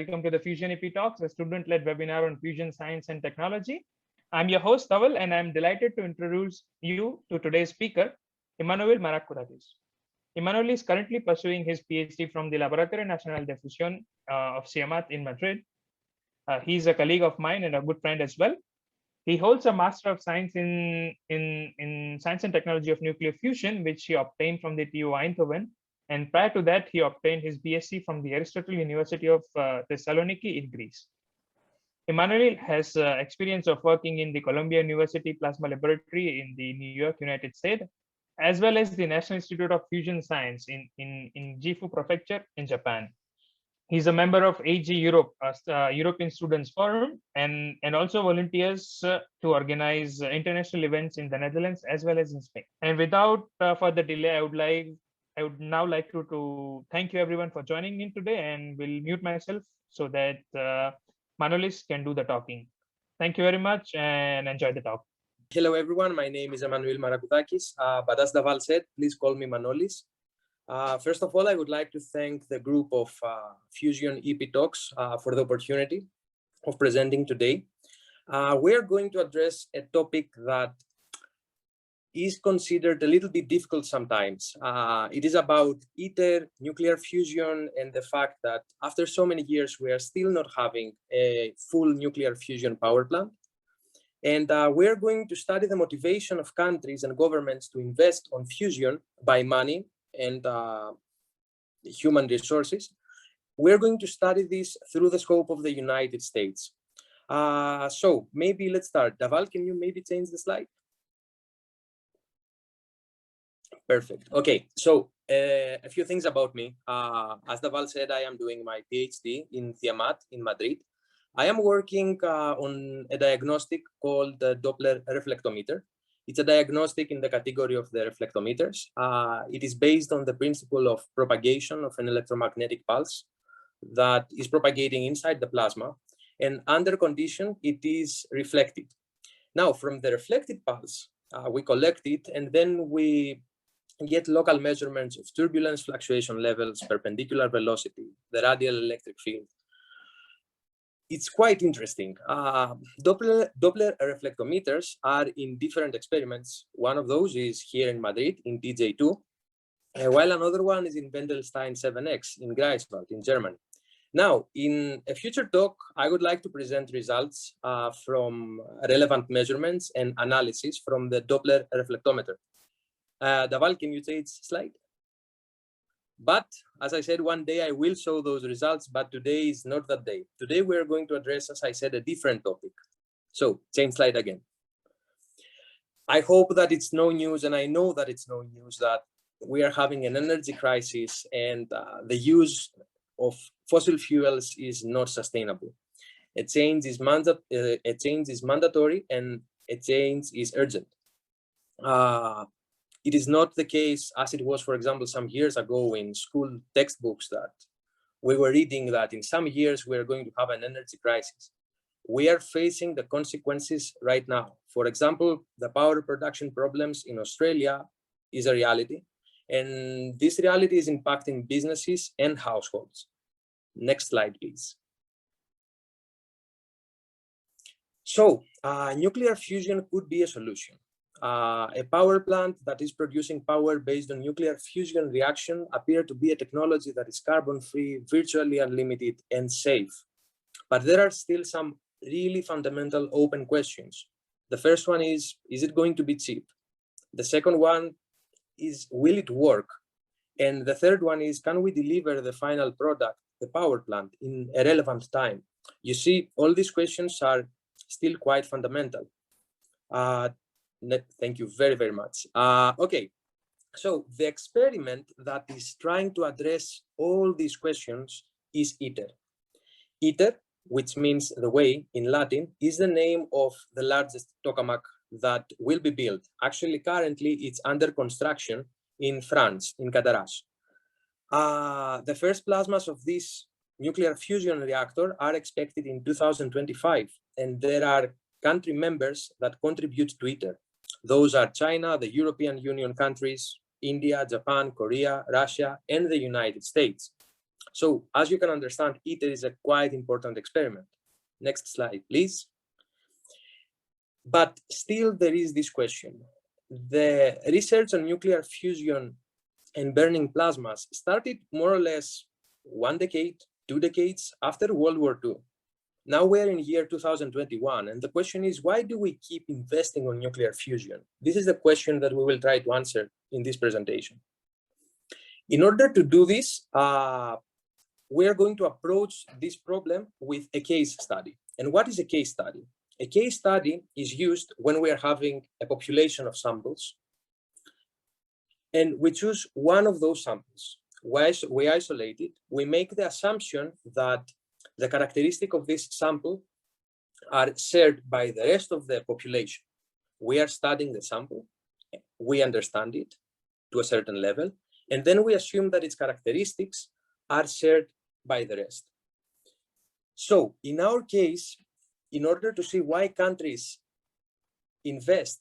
welcome to the FusionEPtalks, a student-led webinar on fusion science and technology. I'm your host, Dhaval, and I'm delighted to introduce you to today's speaker, Emmanouil Maragkoudakis. Emmanouil is currently pursuing his PhD from the Laboratorio Nacional de Fusión of CIEMAT in Madrid. He's a colleague of mine and a good friend as well. He holds a Master of Science in Science and Technology of Nuclear Fusion, which he obtained from the TU Eindhoven. And prior to that, he obtained his BSc from the Aristotle University of Thessaloniki in Greece. Emmanouil has experience of working in the Columbia University Plasma Laboratory in the New York, United States, as well as the National Institute of Fusion Science in Gifu Prefecture in Japan. He's a member of AG Europe, European Students Forum, and also volunteers to organize international events in the Netherlands as well as in Spain. And without further delay, I would now like to thank you everyone for joining in today, and will mute myself so that Manolis can do the talking. Thank you very much and enjoy the talk. Hello everyone, my name is Emmanouil Maragkoudakis, but as Dhaval said, please call me Manolis. First of all, I would like to thank the group of FusionEPtalks for the opportunity of presenting today. We are going to address a topic that is considered a little bit difficult sometimes. It is about ITER, nuclear fusion, and the fact that after so many years, we are still not having a full nuclear fusion power plant. And we're going to study the motivation of countries and governments to invest on fusion by money and human resources. We're going to study this through the scope of the United States. So maybe let's start. Dhaval, can you maybe change the slide? Perfect. Okay, so a few things about me. As Dhaval said, I am doing my PhD in CIEMAT in Madrid. I am working on a diagnostic called the Doppler reflectometer. It's a diagnostic in the category of the reflectometers. It is based on the principle of propagation of an electromagnetic pulse that is propagating inside the plasma, and under condition, it is reflected. Now, from the reflected pulse, we collect it, and then we get local measurements of turbulence fluctuation levels, perpendicular velocity, the radial electric field. It's quite interesting. Doppler reflectometers are in different experiments. One of those is here in Madrid in TJ2, while another one is in Wendelstein 7X in Greifswald in Germany. Now, in a future talk, I would like to present results from relevant measurements and analysis from the Doppler reflectometer. Dhaval, can you change slide? But as I said, one day I will show those results, but today is not that day. Today we're going to address, as I said, a different topic. So change slide again. I hope that it's no news, and I know that it's no news, that we are having an energy crisis, and the use of fossil fuels is not sustainable. A change is mandatory, and a change is urgent. It is not the case as it was, for example, some years ago in school textbooks, that we were reading that in some years we are going to have an energy crisis. We are facing the consequences right now. For example, the power production problems in Australia is a reality, and this reality is impacting businesses and households. Next slide, please. So, nuclear fusion could be a solution. A power plant that is producing power based on nuclear fusion reaction appear to be a technology that is carbon-free, virtually unlimited, and safe. But there are still some really fundamental open questions. The first one is it going to be cheap? The second one is, will it work? And the third one is, can we deliver the final product, the power plant, in a relevant time? You see, all these questions are still quite fundamental. Thank you very, very much. Okay, so the experiment that is trying to address all these questions is ITER. ITER, which means the way in Latin, is the name of the largest tokamak that will be built. Actually, currently, it's under construction in France, in Cadarache. The first plasmas of this nuclear fusion reactor are expected in 2025, and there are country members that contribute to ITER. Those are China, the European Union countries, India, Japan, Korea, Russia, and the United States. So as you can understand, ITER is a quite important experiment. Next slide, please. But still there is this question. The research on nuclear fusion and burning plasmas started more or less 1 decade, 2 decades after World War II. Now we're in year 2021, and the question is, why do we keep investing on nuclear fusion? This is the question that we will try to answer in this presentation. In order to do this, we are going to approach this problem with a case study. And what is a case study? A case study is used when we are having a population of samples, and we choose one of those samples. We isolate it. We make the assumption that the characteristics of this sample are shared by the rest of the population. We are studying the sample, we understand it to a certain level, and then we assume that its characteristics are shared by the rest. So in our case, in order to see why countries invest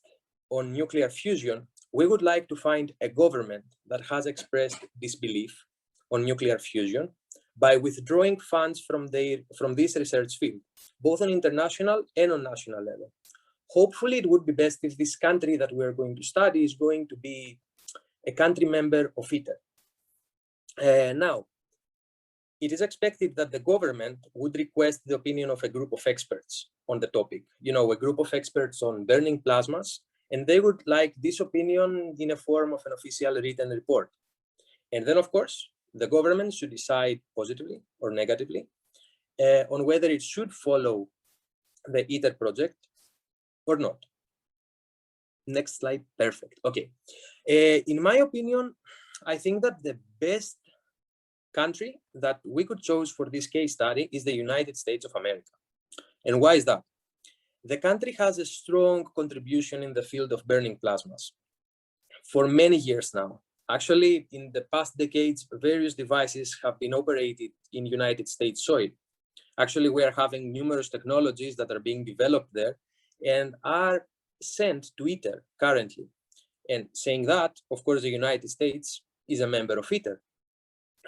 on nuclear fusion, we would like to find a government that has expressed disbelief on nuclear fusion by withdrawing funds from this research field, both on international and on national level. Hopefully, it would be best if this country that we're going to study is going to be a country member of ITER. Now, it is expected that the government would request the opinion of a group of experts on the topic, a group of experts on burning plasmas, and they would like this opinion in a form of an official written report. And then, of course, the government should decide positively or negatively on whether it should follow the ITER project or not. Next slide, perfect. Okay. In my opinion, I think that the best country that we could choose for this case study is the United States of America. And why is that? The country has a strong contribution in the field of burning plasmas for many years now. Actually, in the past decades, various devices have been operated in United States soil. Actually, we are having numerous technologies that are being developed there and are sent to ITER currently. And saying that, of course, the United States is a member of ITER.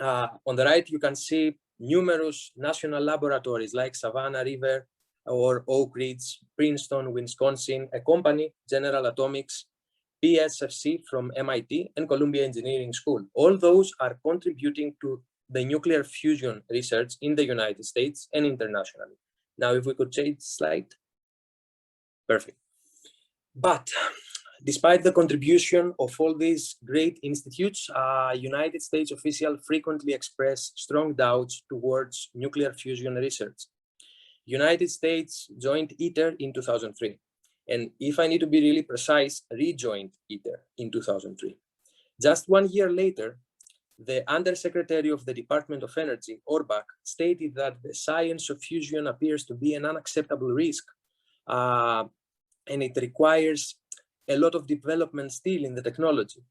On the right, you can see numerous national laboratories like Savannah River or Oak Ridge, Princeton, Wisconsin, a company, General Atomics, PSFC from MIT, and Columbia Engineering School. All those are contributing to the nuclear fusion research in the United States and internationally. Now, if we could change the slide. Perfect. But despite the contribution of all these great institutes, United States officials frequently express strong doubts towards nuclear fusion research. United States joined ITER in 2003. And if I need to be really precise, rejoined ITER in 2003. Just 1 year later, the Undersecretary of the Department of Energy, Orbach, stated that the science of fusion appears to be an unacceptable risk, and it requires a lot of development still in the technology.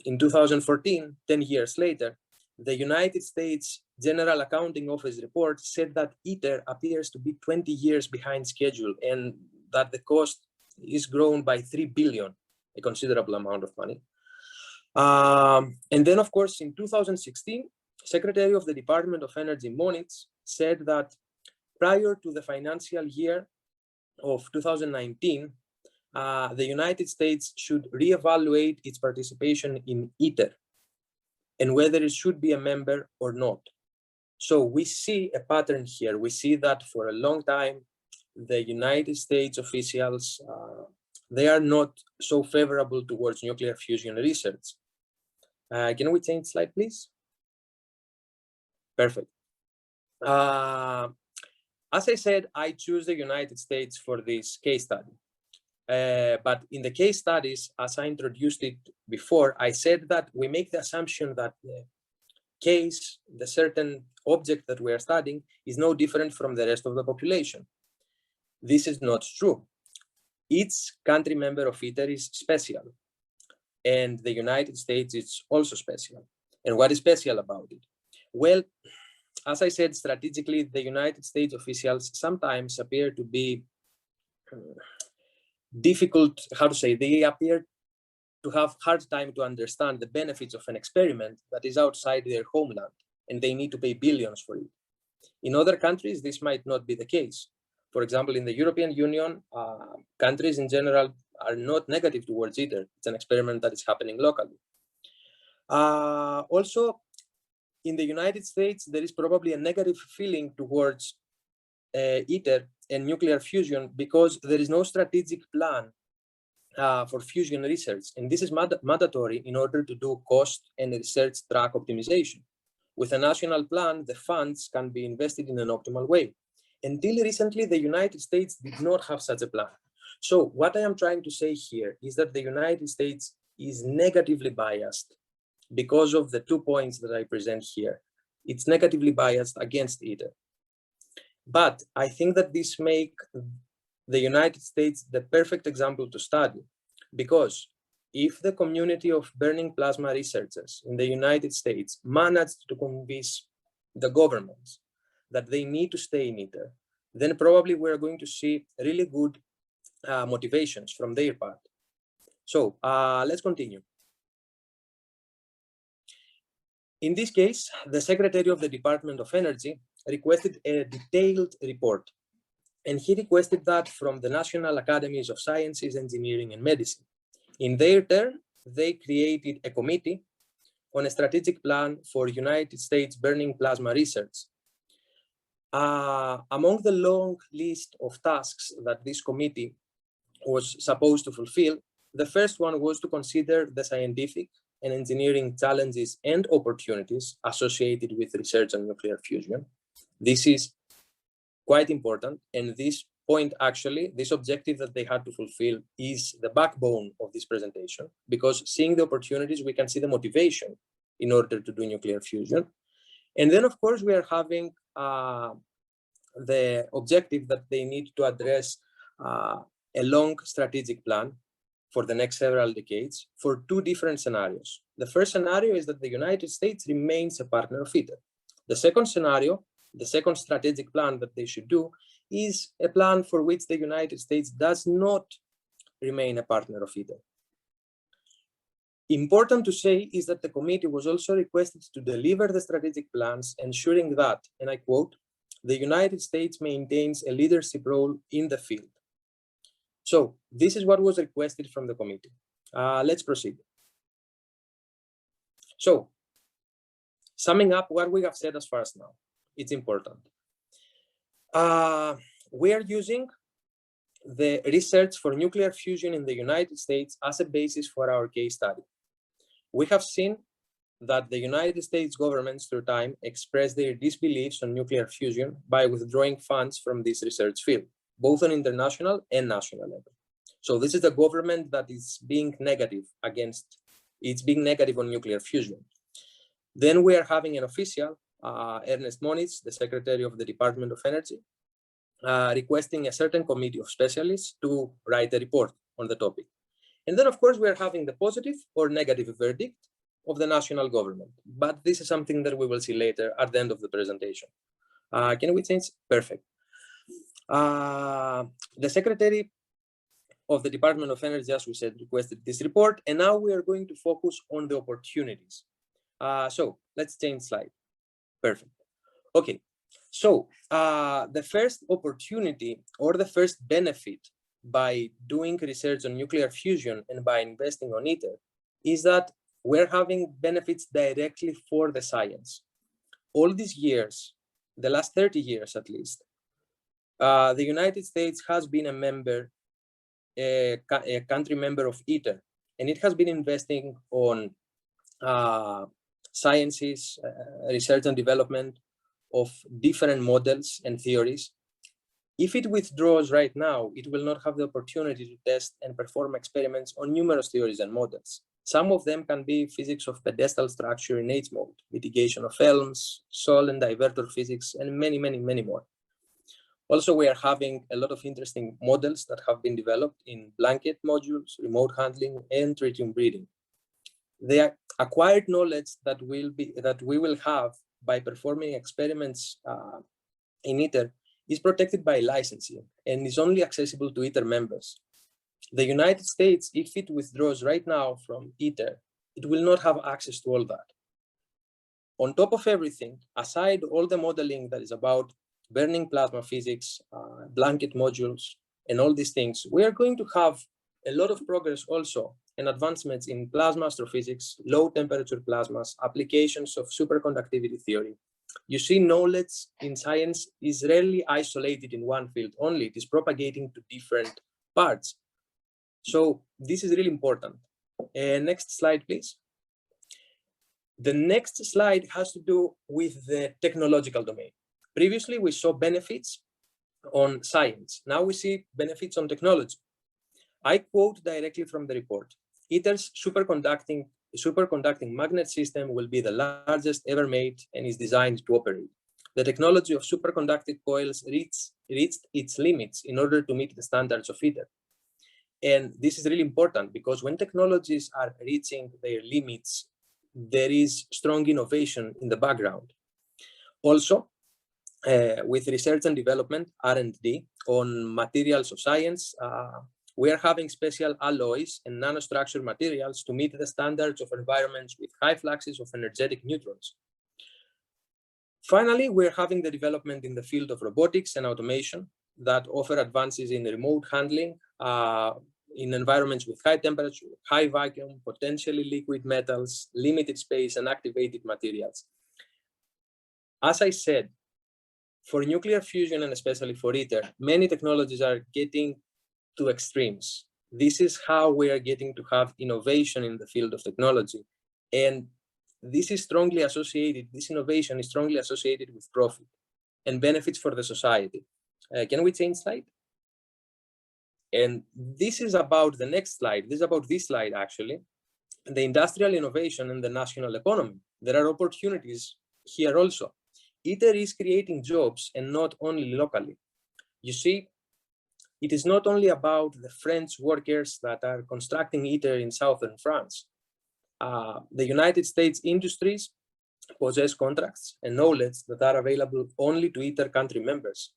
In 2014, 10 years later, the United States General Accounting Office report said that ITER appears to be 20 years behind schedule and that the cost is grown by 3 billion, a considerable amount of money. And then, of course, in 2016, Secretary of the Department of Energy Moniz said that prior to the financial year of 2019, the United States should reevaluate its participation in ITER and whether it should be a member or not. So we see a pattern here. We see that for a long time, the United States officials, they are not so favorable towards nuclear fusion research. Can we change slide, please? Perfect. As I said, I choose the United States for this case study. But in the case studies, as I introduced it before, I said that we make the assumption that the case, the certain object that we are studying, is no different from the rest of the population. This is not true. Each country member of ITER is special, and the United States is also special. And what is special about it? Well, as I said, strategically, the United States officials sometimes appear to be difficult, they appear to have hard time to understand the benefits of an experiment that is outside their homeland. and they need to pay billions for it. In other countries, this might not be the case. For example, in the European Union, countries in general are not negative towards ITER. It's an experiment that is happening locally. Also, in the United States, there is probably a negative feeling towards ITER and nuclear fusion because there is no strategic plan for fusion research. And this is mandatory in order to do cost and research track optimization. With a national plan, the funds can be invested in an optimal way. Until recently, the United States did not have such a plan. So what I am trying to say here is that the United States is negatively biased because of the 2 points that I present here. It's negatively biased against ITER. But I think that this makes the United States the perfect example to study, because if the community of burning plasma researchers in the United States managed to convince the governments that they need to stay in ITER, then probably we're going to see really good motivations from their part. So let's continue. In this case, the Secretary of the Department of Energy requested a detailed report, and he requested that from the National Academies of Sciences, Engineering, and Medicine. In their turn, they created a committee on a strategic plan for United States burning plasma research. Among the long list of tasks that this committee was supposed to fulfill, the first one was to consider the scientific and engineering challenges and opportunities associated with research on nuclear fusion. This is quite important, and this point, actually, this objective that they had to fulfill is the backbone of this presentation, because seeing the opportunities, we can see the motivation in order to do nuclear fusion. And then, of course, we are having the objective that they need to address a long strategic plan for the next several decades for 2 different scenarios. The first scenario is that the United States remains a partner of ITER. The second scenario, the second strategic plan that they should do, is a plan for which the United States does not remain a partner of ITER. Important to say is that the committee was also requested to deliver the strategic plans, ensuring that, and I quote, the United States maintains a leadership role in the field. So this is what was requested from the committee. Let's proceed. So, summing up what we have said as far as now, it's important. We are using the research for nuclear fusion in the United States as a basis for our case study. We have seen that the United States government through time expressed their disbeliefs on nuclear fusion by withdrawing funds from this research field, both on international and national level. So this is the government that is being negative on nuclear fusion. Then we are having an official, Ernest Moniz, the Secretary of the Department of Energy, requesting a certain committee of specialists to write a report on the topic. And then, of course, we are having the positive or negative verdict of the national government. But this is something that we will see later at the end of the presentation. Can we change? Perfect. The Secretary of the Department of Energy, as we said, requested this report, and now we are going to focus on the opportunities. So let's change slide. Perfect. Okay, so the first opportunity or the first benefit by doing research on nuclear fusion and by investing on ITER is that we're having benefits directly for the science. All these years, the last 30 years at least, the United States has been a country member of ITER, and it has been investing on sciences, research and development of different models and theories. If it withdraws right now, it will not have the opportunity to test and perform experiments on numerous theories and models. Some of them can be physics of pedestal structure in H mode, mitigation of Helms, Sol and divertor physics, and many, many, many more. Also, we are having a lot of interesting models that have been developed in blanket modules, remote handling, and tritium breeding. The acquired knowledge that we will have by performing experiments in ITER is protected by licensing and is only accessible to ITER members. The United States, if it withdraws right now from ITER, it will not have access to all that. on top of everything, aside all the modeling that is about burning plasma physics, blanket modules, and all these things, we are going to have a lot of progress also and advancements in plasma astrophysics, low temperature plasmas, applications of superconductivity theory. You see, knowledge in science is rarely isolated in one field only. It is propagating to different parts. So this is really important. Next slide, please. The next slide has to do with the technological domain. Previously, we saw benefits on science. Now we see benefits on technology. I quote directly from the report. ITER's superconducting magnet system will be the largest ever made and is designed to operate. The technology of superconducting coils reached its limits in order to meet the standards of ITER. And this is really important because when technologies are reaching their limits, there is strong innovation in the background. Also, with research and development, R&D, on materials of science, we are having special alloys and nanostructured materials to meet the standards of environments with high fluxes of energetic neutrons. Finally, we're having the development in the field of robotics and automation that offer advances in remote handling, in environments with high temperature, high vacuum, potentially liquid metals, limited space, and activated materials. As I said, for nuclear fusion and especially for ITER, many technologies are getting to extremes. This is how we are getting to have innovation in the field of technology. And this is strongly associated, this innovation is strongly associated with profit and benefits for the society. Can we change slide? And this is about the next slide. This is about this slide, actually. The industrial innovation and the national economy. There are opportunities here also. ITER is creating jobs and not only locally. You see, it is not only about the French workers that are constructing ITER in southern France. The United States industries possess contracts and knowledge that are available only to ITER country members.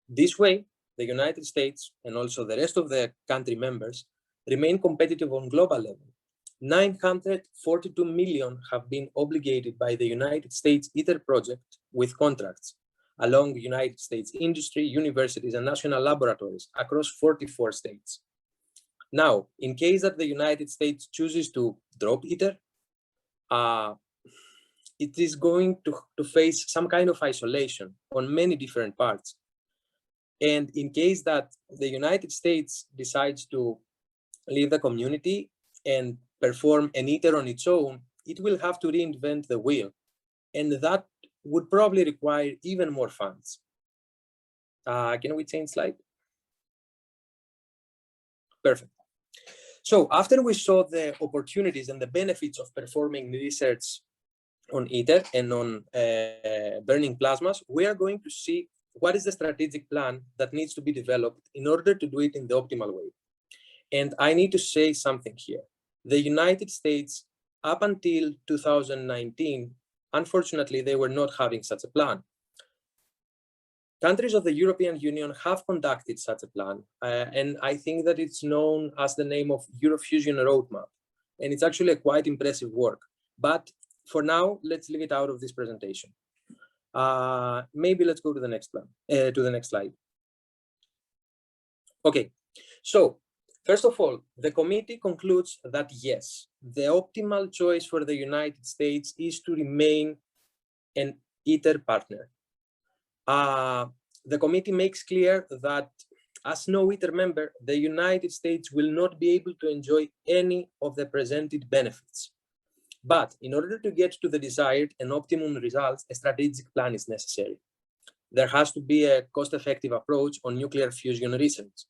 This way, the United States and also the rest of the country members remain competitive on global level. 942 million have been obligated by the United States ITER project with contracts along United States industry, universities, and national laboratories across 44 states. Now, in case that the United States chooses to drop ITER, it is going to face some kind of isolation on many different parts. And in case that the United States decides to leave the community and perform an ITER on its own, it will have to reinvent the wheel. And that would probably require even more funds. Can we change slide? Perfect. So after we saw the opportunities and the benefits of performing research on ITER and on burning plasmas, we are going to see what is the strategic plan that needs to be developed in order to do it in the optimal way. And I need to say something here. The United States, up until 2019, unfortunately, they were not having such a plan. Countries of the European Union have conducted such a plan, and I think that it's known as the name of Eurofusion Roadmap, and it's actually a quite impressive work. But for now, let's leave it out of this presentation. Maybe let's go to the next plan, to the next slide. Okay, so first of all, the committee concludes that yes, the optimal choice for the United States is to remain an ITER partner. The committee makes clear that as no ITER member, the United States will not be able to enjoy any of the presented benefits. But in order to get to the desired and optimum results, a strategic plan is necessary. There has to be a cost-effective approach on nuclear fusion research.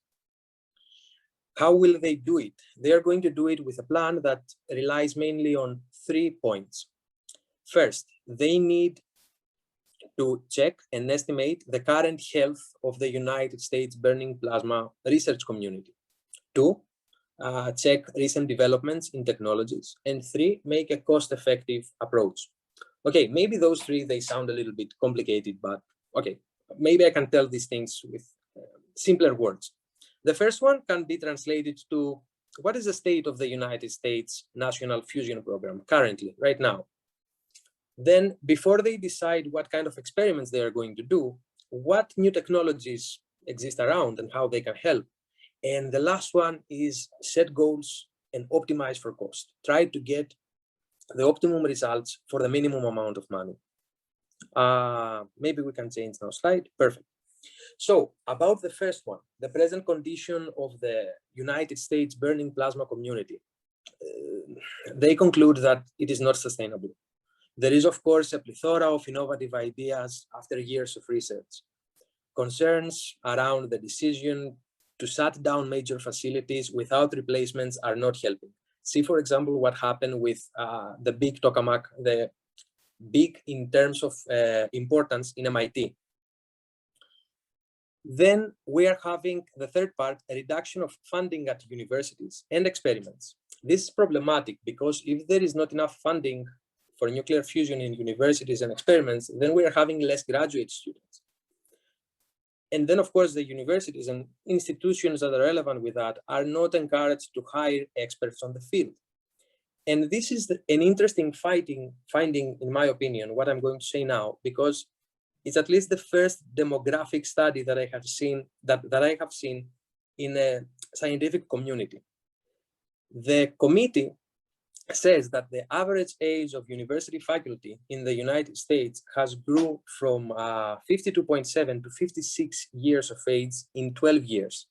How will they do it? They are going to do it with a plan that relies mainly on 3 points. First, they need to check and estimate the current health of the United States burning plasma research community. 2, check recent developments in technologies. And 3, make a cost-effective approach. Okay, maybe those 3, they sound a little bit complicated, but okay, maybe I can tell these things with simpler words. The first one can be translated to what is the state of the United States National Fusion Program currently, right now? Then before they decide what kind of experiments they are going to do, what new technologies exist around and how they can help. And the last one is set goals and optimize for cost. Try to get the optimum results for the minimum amount of money. Maybe we can change now slide. Perfect. So about the first one, the present condition of the United States burning plasma community, they conclude that it is not sustainable. There is, of course, a plethora of innovative ideas after years of research. Concerns around the decision to shut down major facilities without replacements are not helping. See, for example, what happened with the big tokamak, the big in terms of importance in MIT. Then we are having the third part, a reduction of funding at universities and experiments. This is problematic because if there is not enough funding for nuclear fusion in universities and experiments, then we are having less graduate students. And then, of course, the universities and institutions that are relevant with that are not encouraged to hire experts on the field. And this is an interesting finding, in my opinion, what I'm going to say now, because it's at least the first demographic study that I have seen in a scientific community. The committee says that the average age of university faculty in the United States has grew from 52.7 to 56 years of age in 12 years.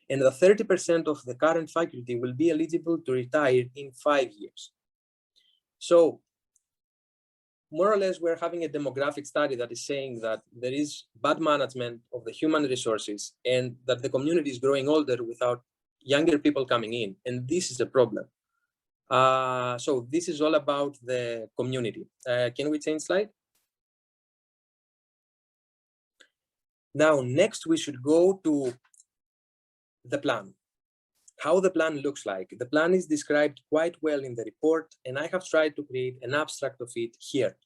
And the 30% of the current faculty will be eligible to retire in 5 years. So more or less, we're having a demographic study that is saying that there is bad management of the human resources and that the community is growing older without younger people coming in. And this is a problem. So this is all about the community. Can we change slide? Now, next we should go to the plan. How the plan looks like. The plan is described quite well in the report, and I have tried to create an abstract of it here.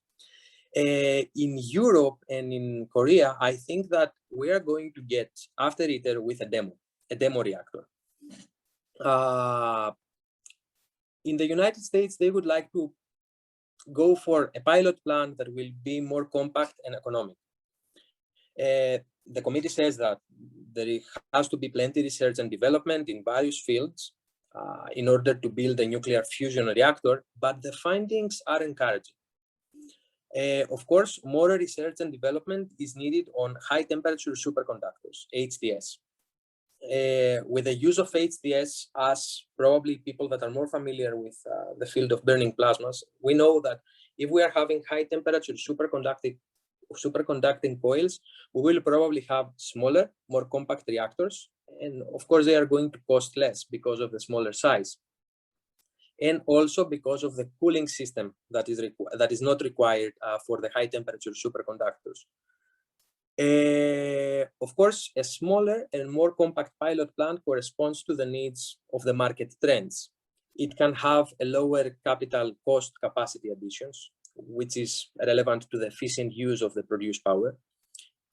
In Europe and in Korea, I think that we are going to get after ITER with a demo reactor. In the United States, they would like to go for a pilot plant that will be more compact and economic. The committee says that there has to be plenty research and development in various fields in order to build a nuclear fusion reactor, but the findings are encouraging. Of course, more research and development is needed on high temperature superconductors, HTS. With the use of HTS, as probably people that are more familiar with the field of burning plasmas, we know that if we are having high temperature superconducting coils, we will probably have smaller, more compact reactors. And of course, they are going to cost less because of the smaller size. And also because of the cooling system that is not required for the high temperature superconductors. Of course, a smaller and more compact pilot plant corresponds to the needs of the market trends. It can have a lower capital cost capacity additions, which is relevant to the efficient use of the produced power.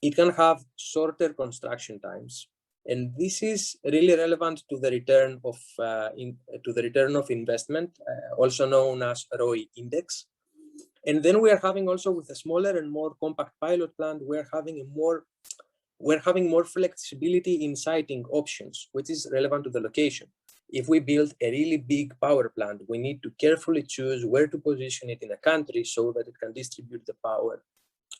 It can have shorter construction times. And this is really relevant to the return of investment, also known as ROI index. And then we are having also with a smaller and more compact pilot plant, we're having more flexibility in siting options, which is relevant to the location. If we build a really big power plant, we need to carefully choose where to position it in a country so that it can distribute the power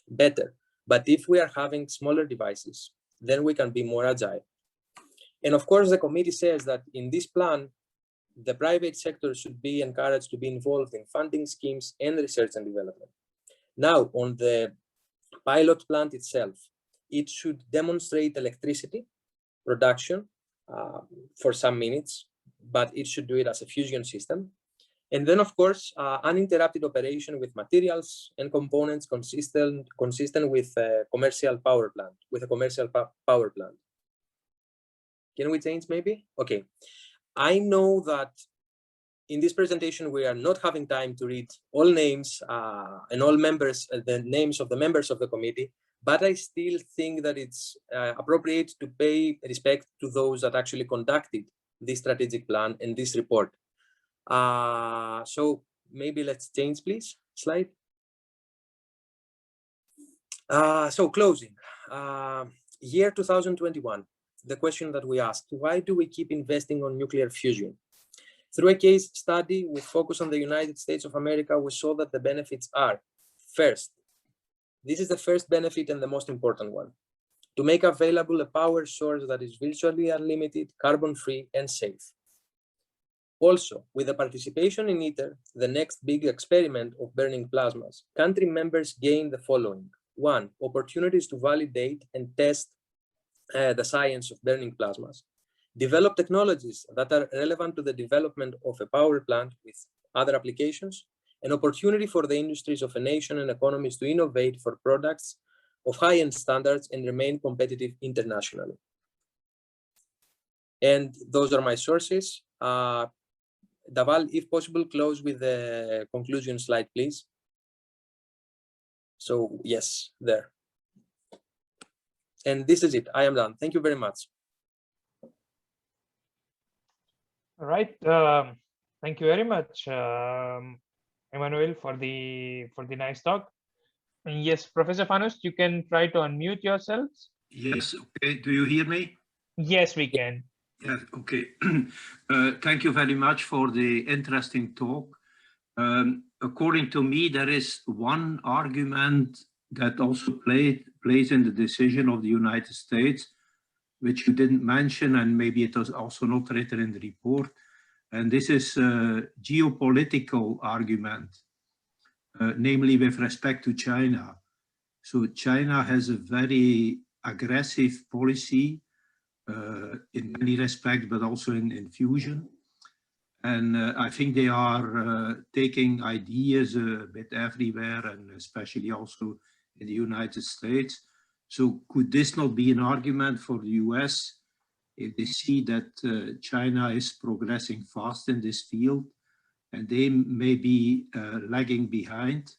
better. But if we are having smaller devices, then we can be more agile. And of course, the committee says that in this plan, the private sector should be encouraged to be involved in funding schemes and research and development. Now, on the pilot plant itself, it should demonstrate electricity production for some minutes, but it should do it as a fusion system. And then, of course, uninterrupted operation with materials and components consistent with a commercial power plant, Can we change maybe? Okay. I know that in this presentation, we are not having time to read all names and all members, the names of the members of the committee, but I still think that it's appropriate to pay respect to those that actually conducted this strategic plan and this report. So maybe let's change, please, slide. So closing, year 2021, the question that we asked, why do we keep investing on nuclear fusion? Through a case study with focus on the United States of America, we saw that the benefits are, first, this is the first benefit and the most important one, to make available a power source that is virtually unlimited, carbon-free, and safe. Also, with the participation in ITER, the next big experiment of burning plasmas, country members gain the following. One, opportunities to validate and test the science of burning plasmas, develop technologies that are relevant to the development of a power plant with other applications, an opportunity for the industries of a nation and economies to innovate for products of high-end standards and remain competitive internationally. And those are my sources. Dhaval, if possible, close with the conclusion slide, please. So yes, there. And this is it. I am done. Thank you very much. All right. Thank you very much, Emmanouil, for the nice talk. And yes, Professor Fanous, you can try to unmute yourselves. Yes. Okay. Do you hear me? Yes, we can. Yeah. Okay. Thank you very much for the interesting talk. According to me, there is one argument that also plays in the decision of the United States, which you didn't mention, and maybe it was also not written in the report. And this is a geopolitical argument, namely with respect to China. So China has a very aggressive policy in many respects, but also in fusion. And I think they are taking ideas a bit everywhere, and especially also in the United States. So could this not be an argument for the US if they see that China is progressing fast in this field and they may be lagging behind?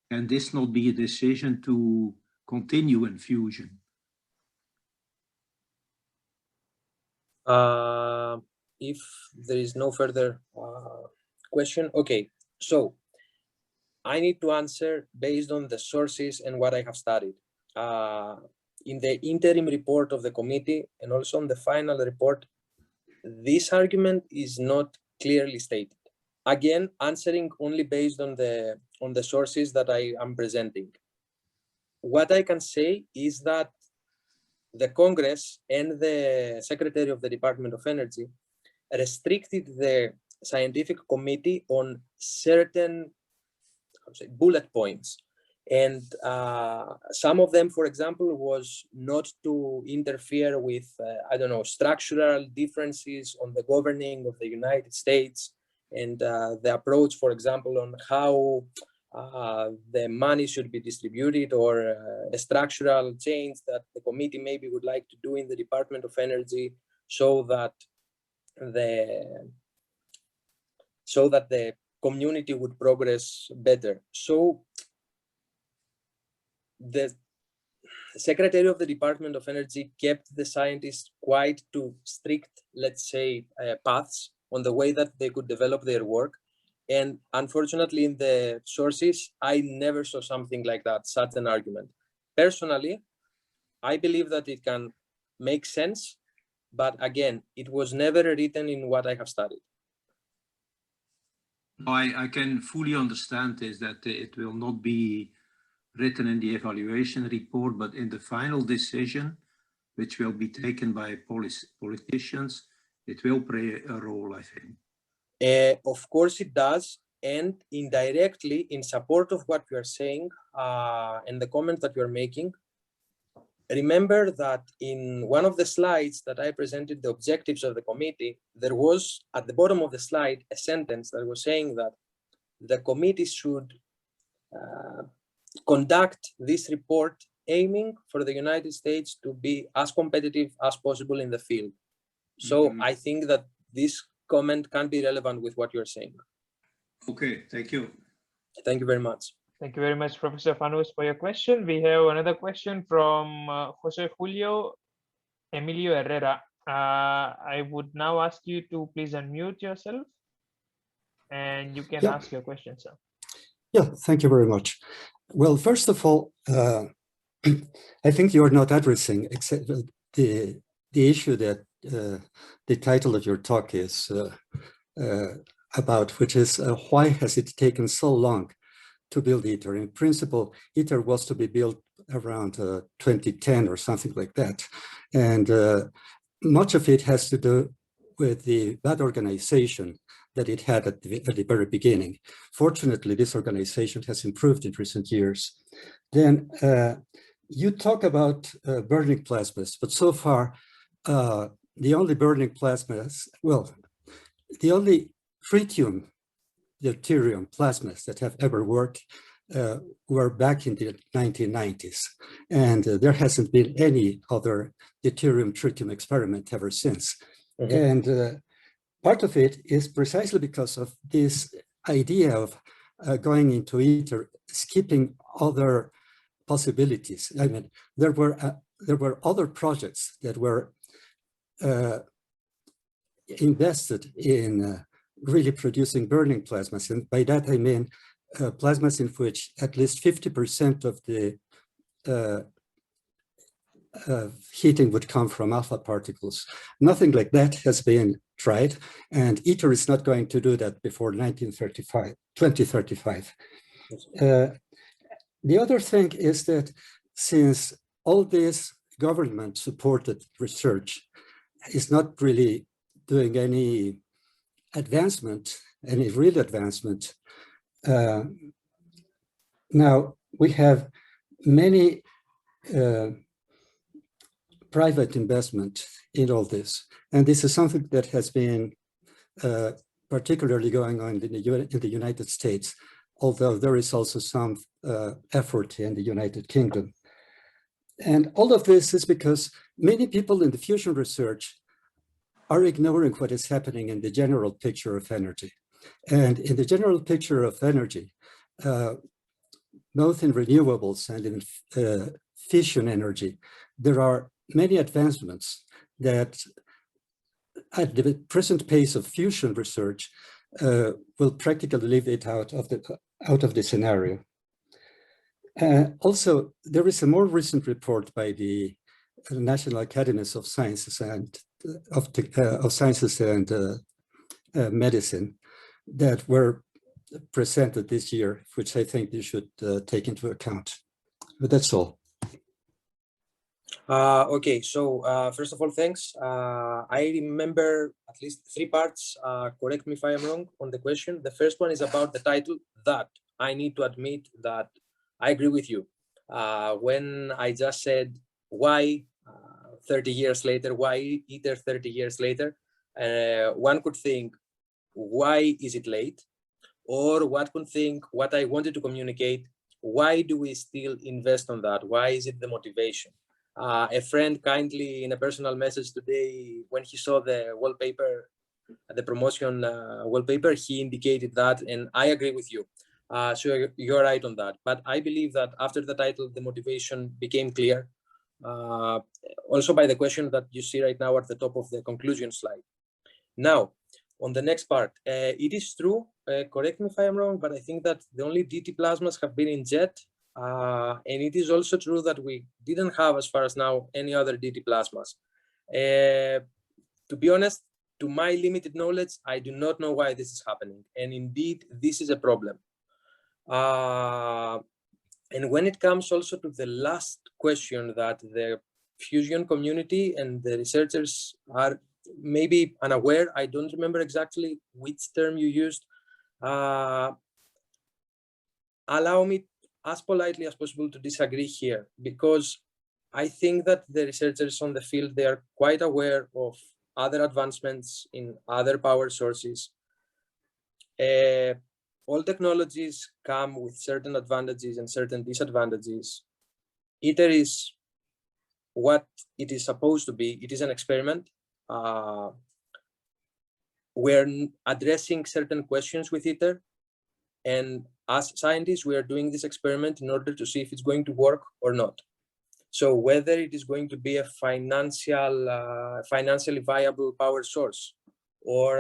Can this not be a decision to continue in fusion? If there is no further question, okay. So I need to answer based on the sources and what I have studied. In the interim report of the committee and also on the final report, this argument is not clearly stated. Again, answering only based on the sources that I am presenting. What I can say is that the Congress and the Secretary of the Department of Energy restricted the scientific committee on certain bullet points. And some of them, for example, was not to interfere with, I don't know, structural differences on the governing of the United States and the approach, for example, on how the money should be distributed, or a structural change that the committee maybe would like to do in the Department of Energy so that the community would progress better. So the Secretary of the Department of Energy kept the scientists quite to strict, let's say, paths on the way that they could develop their work. And unfortunately, in the sources, I never saw something like that, such an argument. Personally, I believe that it can make sense, but again, it was never written in what I have studied. I can fully understand this, that it will not be written in the evaluation report, but in the final decision, which will be taken by politicians, it will play a role, I think. Of course it does, and indirectly, in support of what you are saying and the comment that you are making, remember that in one of the slides that I presented the objectives of the committee, there was at the bottom of the slide a sentence that was saying that the committee should conduct this report aiming for the United States to be as competitive as possible in the field. So I think that this comment can be relevant with what you're saying. Okay, thank you. Thank you very much. Thank you very much, Professor Fanous, for your question. We have another question from Jose Julio Emilio Herrera. I would now ask you to please unmute yourself and you can ask your question, sir. Yeah, thank you very much. Well, first of all, I think you are not addressing except the issue that the title of your talk is about, which is why has it taken so long to build ITER? In principle, ITER was to be built around 2010 or something like that. And much of it has to do with the bad organization that it had at the very beginning. Fortunately, this organization has improved in recent years. Then you talk about burning plasmas, but so far, the only burning plasmas, well, the only tritium, deuterium plasmas that have ever worked were back in the 1990s. And there hasn't been any other deuterium tritium experiment ever since. Mm-hmm. And part of it is precisely because of this idea of going into ITER, skipping other possibilities. I mean, there were other projects that were invested in really producing burning plasmas. And by that, I mean plasmas in which at least 50% of the heating would come from alpha particles. Nothing like that has been tried, and ITER is not going to do that before 2035. The other thing is that since all this government-supported research is not really doing any advancement, any real advancement, now we have many private investment in all this. And this is something that has been particularly going on in the United States, although there is also some effort in the United Kingdom. And all of this is because many people in the fusion research are ignoring what is happening in the general picture of energy. And in the general picture of energy, both in renewables and in fission energy, there are many advancements that at the present pace of fusion research will practically leave it out of the scenario. Also, there is a more recent report by the National Academies of Sciences and Medicine that were presented this year, which I think you should take into account. But that's all. Okay, so first of all, thanks. I remember at least 3 parts. Correct me if I am wrong on the question. The first one is about the title, that I need to admit that I agree with you. When I just said why 30 years later, why ITER 30 years later, one could think, why is it late? Or one could think, what I wanted to communicate, why do we still invest on that? Why is it the motivation? A friend kindly in a personal message today, when he saw the wallpaper, the promotion wallpaper, he indicated that, and I agree with you. So you're right on that. But I believe that after the title, the motivation became clear. Also by the question that you see right now at the top of the conclusion slide. Now, on the next part, it is true, correct me if I am wrong, but I think that the only DT plasmas have been in jet. And it is also true that we didn't have, as far as now, any other DT plasmas. To be honest, to my limited knowledge, I do not know why this is happening. And indeed, this is a problem. And when it comes also to the last question that the fusion community and the researchers are maybe unaware, I don't remember exactly which term you used. Allow me as politely as possible to disagree here, because I think that the researchers on the field, they are quite aware of other advancements in other power sources. All technologies come with certain advantages and certain disadvantages. ITER is what it is supposed to be. It is an experiment. We're addressing certain questions with ITER. And as scientists, we are doing this experiment in order to see if it's going to work or not. So whether it is going to be a financially viable power source, or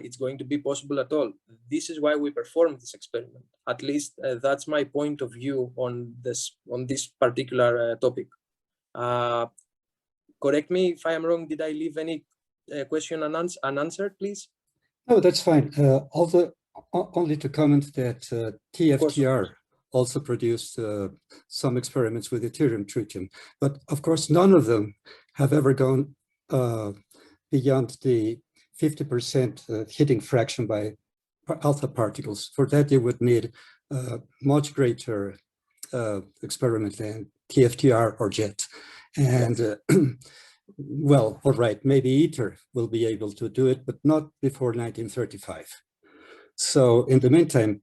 it's going to be possible at all. This is why we perform this experiment. At least that's my point of view on this particular topic. Correct me if I am wrong. Did I leave any question unanswered, please? No, that's fine. Only to comment that TFTR also produced some experiments with deuterium tritium, but of course none of them have ever gone beyond the 50% hitting fraction by alpha particles. For that, you would need a much greater experiment than TFTR or JET. And well, all right, maybe ITER will be able to do it, but not before 1935. So in the meantime,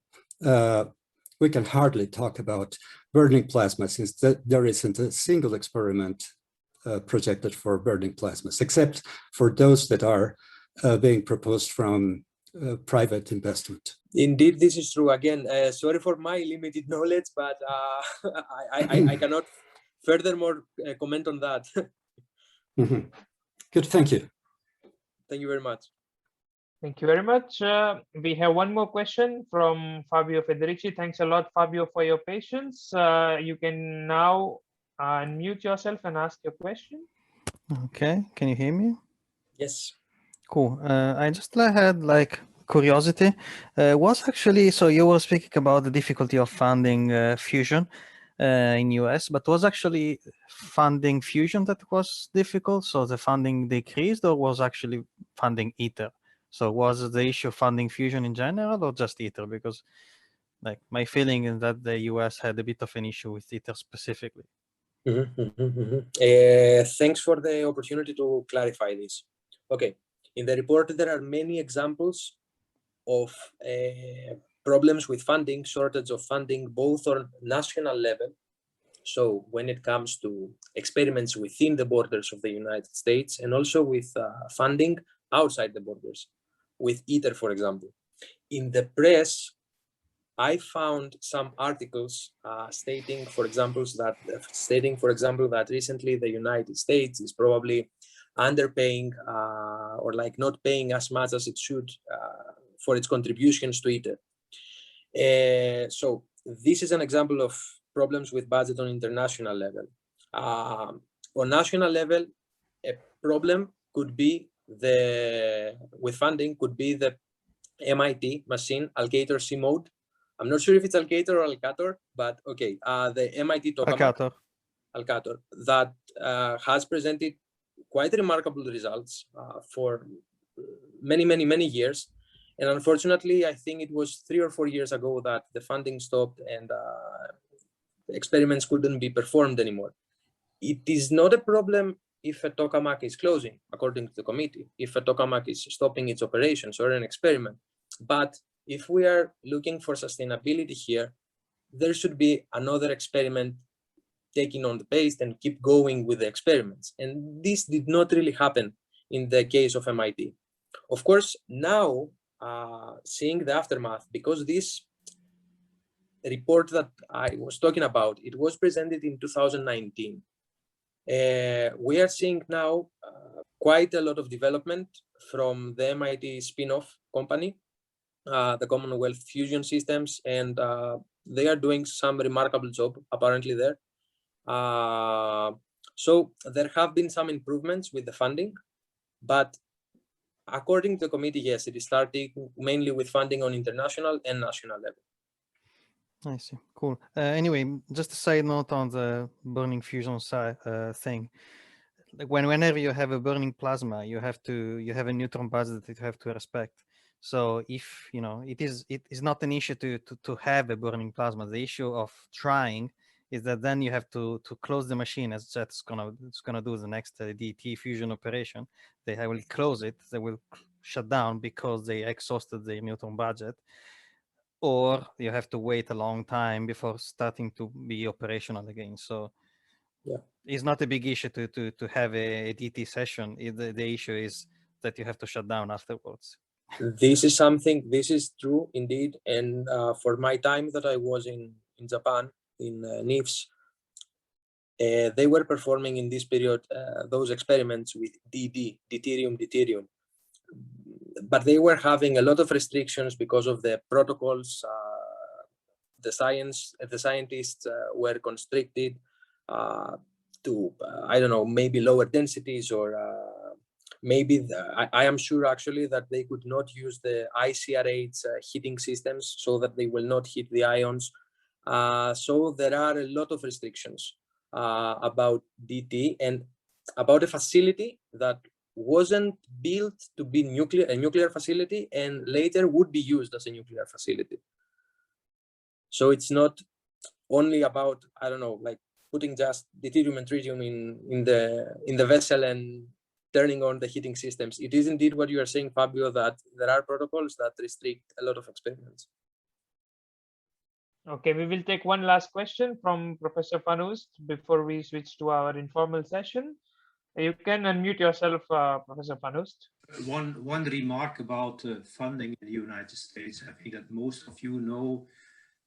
we can hardly talk about burning plasma, since there isn't a single experiment projected for burning plasmas, except for those that are being proposed from private investment. Indeed, this is true. Again, sorry for my limited knowledge, but I cannot furthermore comment on that. Mm-hmm. Good, thank you. Thank you very much. Thank you very much. We have one more question from Fabio Federici. Thanks a lot, Fabio, for your patience. You can now unmute yourself and ask your question. Okay, can you hear me? Yes. Cool. I just had like curiosity. Was actually, so you were speaking about the difficulty of funding fusion in US, but was actually funding fusion that was difficult? So the funding decreased, or was actually funding ITER? So was the issue funding fusion in general, or just ITER? Because like my feeling is that the US had a bit of an issue with ITER specifically. Thanks for the opportunity to clarify this. Okay, in the report there are many examples of problems with funding, shortage of funding, both on national level. So when it comes to experiments within the borders of the United States, and also with funding outside the borders, with ITER, for example. In the press, I found some articles stating, for example, that recently the United States is probably underpaying or like not paying as much as it should for its contributions to ITER. So this is an example of problems with budget on international level. On national level, a problem could be with funding could be the MIT machine Alcator C mode. I'm not sure if it's Alcator or Alcator, but okay, the MIT tokamak Alcator that has presented quite remarkable results for many years. And unfortunately, I think it was 3 or 4 years ago that the funding stopped and experiments couldn't be performed anymore. It is not a problem if a tokamak is closing, according to the committee, if a tokamak is stopping its operations or an experiment. But if we are looking for sustainability here, there should be another experiment taking on the pace and keep going with the experiments. And this did not really happen in the case of MIT. Of course, now seeing the aftermath, because this report that I was talking about, it was presented in 2019. We are seeing now quite a lot of development from the MIT spin-off company, the Commonwealth Fusion Systems, and they are doing some remarkable job apparently there. So there have been some improvements with the funding, but according to the committee, yes, it is starting mainly with funding on international and national level. I see. Cool. Anyway, just a side note on the burning fusion side thing. Like whenever you have a burning plasma, you have a neutron budget that you have to respect. So if it is not an issue to have a burning plasma. The issue of trying is that then you have to close the machine, as it's gonna do the next DT fusion operation. They will close it. They will shut down because they exhausted their neutron budget. Or you have to wait a long time before starting to be operational again. So yeah, it's not a big issue to have a DT session. The issue is that you have to shut down afterwards. This is true indeed. And for my time that I was in Japan, in NIFS, they were performing in this period those experiments with deuterium. but they were having a lot of restrictions because of the protocols. The scientists were constricted to, I don't know, maybe lower densities, or maybe I am sure actually that they could not use the ICRH heating systems so that they will not heat the ions. So there are a lot of restrictions about DT and about a facility that wasn't built to be a nuclear facility and later would be used as a nuclear facility. So it's not only about, I don't know, like putting just deuterium and tritium in the vessel and turning on the heating systems. It is indeed what you are saying, Fabio, that there are protocols that restrict a lot of experiments. Okay, we will take one last question from Professor Panust before we switch to our informal session. You can unmute yourself, Professor Panust. One remark about funding in the United States. I think that most of you know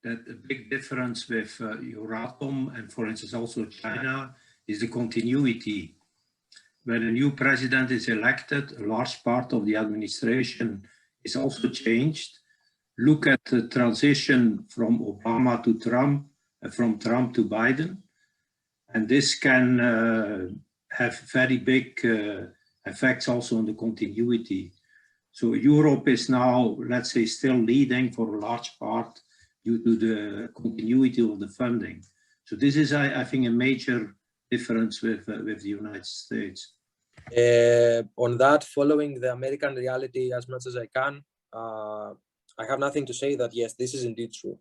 that the big difference with Euratom and, for instance, also China is the continuity. When a new president is elected, a large part of the administration is also changed. Look at the transition from Obama to Trump, from Trump to Biden, and this can have very big effects also on the continuity. So Europe is now, let's say, still leading for a large part due to the continuity of the funding. So this is, I think, a major difference with the United States. On that, following the American reality as much as I can, I have nothing to say that yes, this is indeed true.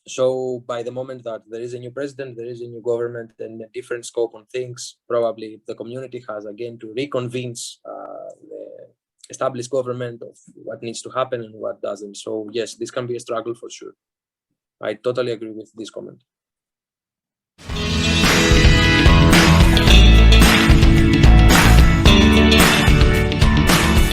So by the moment that there is a new president, there is a new government and a different scope on things, probably the community has again to reconvince the established government of what needs to happen and what doesn't. So yes, this can be a struggle for sure. I totally agree with this comment.